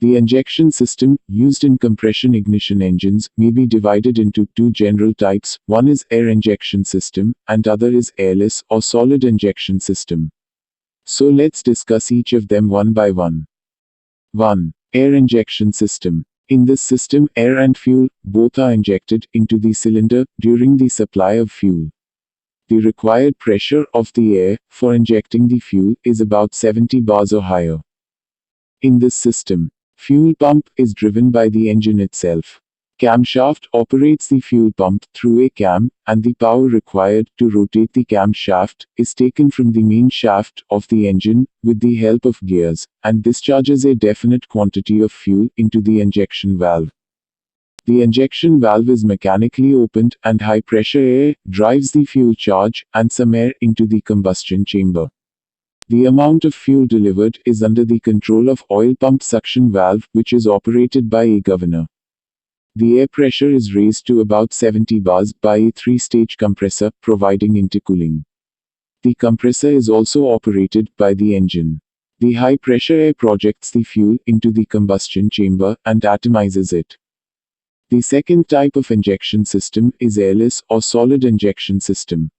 The injection system, used in compression ignition engines, may be divided into two general types. One is air injection system, and other is airless or solid injection system. So let's discuss each of them one by one. 1. Air injection system. In this system, air and fuel, both are injected into the cylinder during the supply of fuel. The required pressure of the air for injecting the fuel is about 70 bars or higher. In this system, fuel pump is driven by the engine itself. Camshaft operates the fuel pump through a cam, and the power required to rotate the camshaft is taken from the main shaft of the engine with the help of gears, and discharges a definite quantity of fuel into the injection valve. The injection valve is mechanically opened, and high-pressure air drives the fuel charge and some air into the combustion chamber. The amount of fuel delivered is under the control of oil pump suction valve, which is operated by a governor. The air pressure is raised to about 70 bars by a 3-stage compressor, providing intercooling. The compressor is also operated by the engine. The high-pressure air projects the fuel into the combustion chamber and atomizes it. The second type of injection system is airless or solid injection system.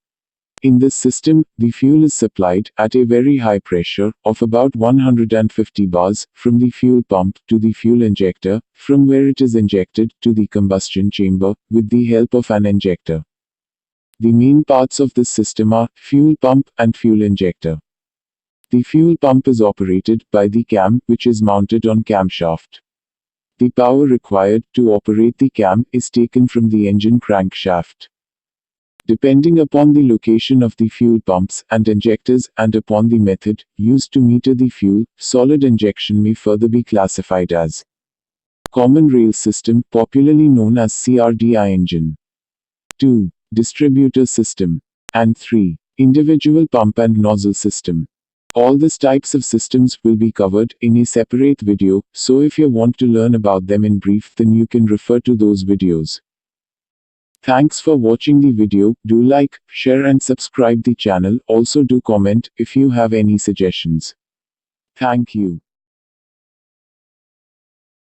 In this system, the fuel is supplied at a very high pressure of about 150 bars from the fuel pump to the fuel injector, from where it is injected to the combustion chamber with the help of an injector. The main parts of this system are fuel pump and fuel injector. The fuel pump is operated by the cam, which is mounted on camshaft. The power required to operate the cam is taken from the engine crankshaft. Depending upon the location of the fuel pumps and injectors and upon the method used to meter the fuel, solid injection may further be classified as common rail system, popularly known as CRDI engine. 2. Distributor system. And 3. Individual pump and nozzle system. All these types of systems will be covered in a separate video, so if you want to learn about them in brief, then you can refer to those videos. Thanks for watching the video. Do like, share and subscribe the channel. Also do comment if you have any suggestions. Thank you.